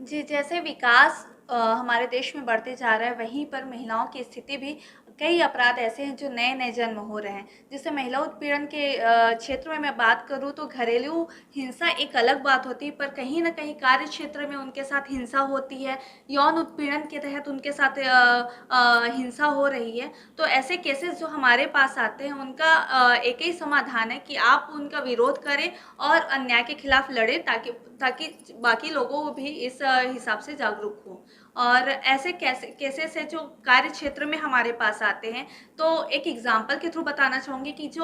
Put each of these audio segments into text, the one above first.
जी, जैसे विकास हमारे देश में बढ़ते जा रहा है, वहीं पर महिलाओं की स्थिति भी कई अपराध ऐसे हैं जो नए-नए जन्म हो रहे हैं। जैसे महिला उत्पीड़न के क्षेत्र में मैं बात करूँ तो घरेलू हिंसा एक अलग बात होती है, पर कहीं न कहीं कार्य क्षेत्र में उनके साथ हिंसा होती है, यौन उत्पीड़न के तहत उनके साथ हिंसा हो रही है। तो ऐसे केसेज़ जो हमारे पास आते हैं, उनका एक ही समाधान है कि आप उनका विरोध करें और अन्याय के खिलाफ लड़ें ताकि ताकि बाकी लोगों को भी इस हिसाब से जागरूक हों। और ऐसे केसेस हैं जो कार्य क्षेत्र में हमारे पास आते हैं। तो एक एग्जांपल के थ्रू बताना चाहूँगी कि जो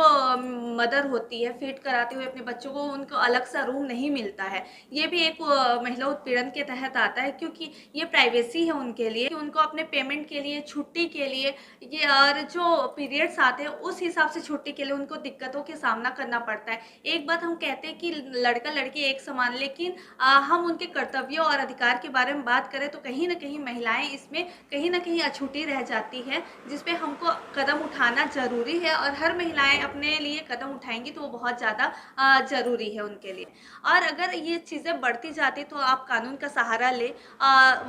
मदर होती है फीड कराते हुए अपने बच्चों को, उनको अलग सा रूम नहीं मिलता है। ये भी एक महिला उत्पीड़न के तहत आता है, क्योंकि ये प्राइवेसी है उनके लिए कि उनको अपने पेमेंट के लिए, छुट्टी के लिए, ये और जो पीरियड्स आते हैं उस हिसाब से छुट्टी के लिए उनको दिक्कतों के सामना करना पड़ता है। एक बात हम कहते हैं कि लड़का लड़की एक समान, लेकिन हम उनके कर्तव्यों और अधिकार के बारे में बात करें तो कहीं न कहीं महिलाएँ इसमें कहीं न कहीं अछूती रह जाती हैं, जिस पे हमको कदम उठाना ज़रूरी है, और हर महिलाएँ अपने लिए कदम उठाएँगी तो वो बहुत ज़्यादा ज़रूरी है उनके लिए। और अगर ये चीज़ें बढ़ती जाती तो आप कानून का सहारा लें,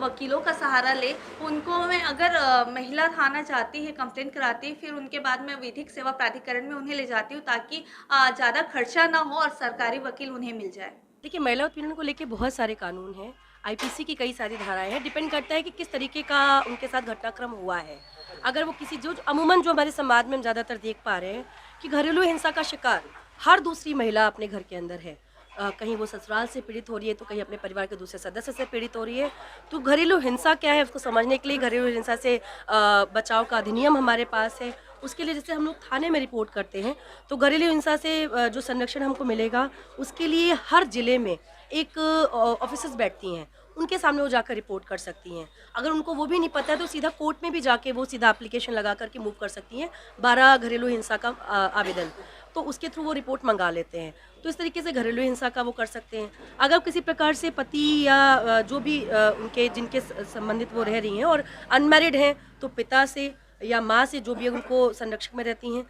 वकीलों का सहारा लें। उनको मैं अगर महिला थाना जाती है, कंप्लेंट कराती है, फिर उनके बाद मैं विधिक सेवा प्राधिकरण में उन्हें ले जाती हूँ ताकि ज़्यादा खर्चा ना हो और सरकारी वकील उन्हें मिल जाए। देखिए, महिला उत्पीड़न को लेके बहुत सारे कानून हैं, आईपीसी की कई सारी धाराएँ हैं, डिपेंड करता है कि किस तरीके का उनके साथ घटनाक्रम हुआ है। अगर वो किसी जो अमूमन जो हमारे समाज में हम ज़्यादातर देख पा रहे हैं कि घरेलू हिंसा का शिकार हर दूसरी महिला अपने घर के अंदर है। कहीं वो ससुराल से पीड़ित हो रही है, तो कहीं अपने परिवार के दूसरे सदस्य से पीड़ित हो रही है। तो घरेलू हिंसा क्या है, उसको समझने के लिए घरेलू हिंसा से बचाव का अधिनियम हमारे पास है। उसके लिए जैसे हम लोग थाने में रिपोर्ट करते हैं, तो घरेलू हिंसा से जो संरक्षण हमको मिलेगा, उसके लिए हर जिले में एक ऑफिसर्स बैठती हैं, उनके सामने वो जाकर रिपोर्ट कर सकती हैं। अगर उनको वो भी नहीं पता है तो सीधा कोर्ट में भी जाके वो सीधा एप्लीकेशन लगा कर के मूव कर सकती हैं 12 घरेलू हिंसा का आवेदन। तो उसके थ्रू वो रिपोर्ट मंगा लेते हैं। तो इस तरीके से घरेलू हिंसा का वो कर सकते हैं। अगर किसी प्रकार से पति या जो भी उनके जिनके संबंधित वो रह रही हैं और अनमैरिड हैं, तो पिता से या माँ से, जो भी उनको संरक्षक में रहती हैं।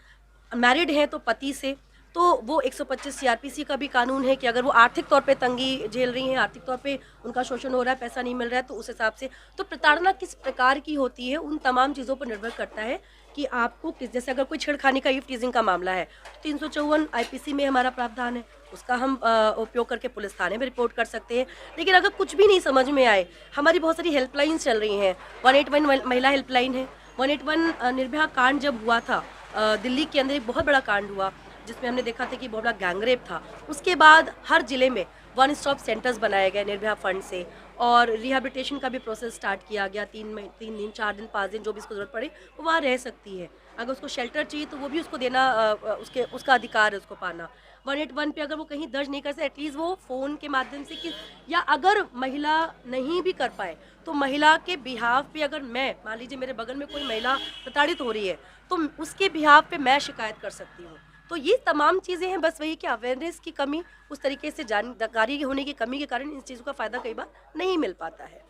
मैरिड हैं तो पति से। तो वो 125 सीआरपीसी का भी कानून है कि अगर वो आर्थिक तौर पे तंगी झेल रही हैं, आर्थिक तौर पे उनका शोषण हो रहा है, पैसा नहीं मिल रहा है, तो उस हिसाब से तो प्रताड़ना किस प्रकार की होती है, उन तमाम चीज़ों पर निर्भर करता है कि आपको किस, जैसे अगर कोई छेड़खानी का, ईव टीजिंग का मामला है, तो 354 आईपीसी में हमारा प्रावधान है, उसका हम उपयोग करके पुलिस थाने में रिपोर्ट कर सकते हैं। लेकिन अगर कुछ भी नहीं समझ में आए, हमारी बहुत सारी हेल्पलाइंस चल रही हैं। 181 महिला हेल्पलाइन है। 181 निर्भया कांड जब हुआ था, दिल्ली के अंदर एक बहुत बड़ा कांड हुआ जिसमें हमने देखा था कि बहुत बड़ा गैंगरेप था। उसके बाद हर जिले में वन स्टॉप सेंटर्स बनाए गए निर्भया फंड से, और रिहैबिलिटेशन का भी प्रोसेस स्टार्ट किया गया। 3 दिन, 4 दिन, 5 दिन, जो भी उसको ज़रूरत पड़े वो वहाँ रह सकती है। अगर उसको शेल्टर चाहिए तो वो भी उसको देना, उसके उसका अधिकार है उसको पाना। 181 पे अगर वो कहीं दर्ज नहीं कर सकते, एटलीस्ट वो फ़ोन के माध्यम से कि, या अगर महिला नहीं भी कर पाए तो महिला के बिहाफ पे, अगर मैं मान लीजिए मेरे बगल में कोई महिला प्रताड़ित हो रही है, तो उसके बिहाफ पे मैं शिकायत कर सकती हूँ। तो ये तमाम चीज़ें हैं, बस वही कि अवेयरनेस की कमी, उस तरीके से जानकारी होने की कमी के कारण इन चीज़ों का फ़ायदा कई बार नहीं मिल पाता है।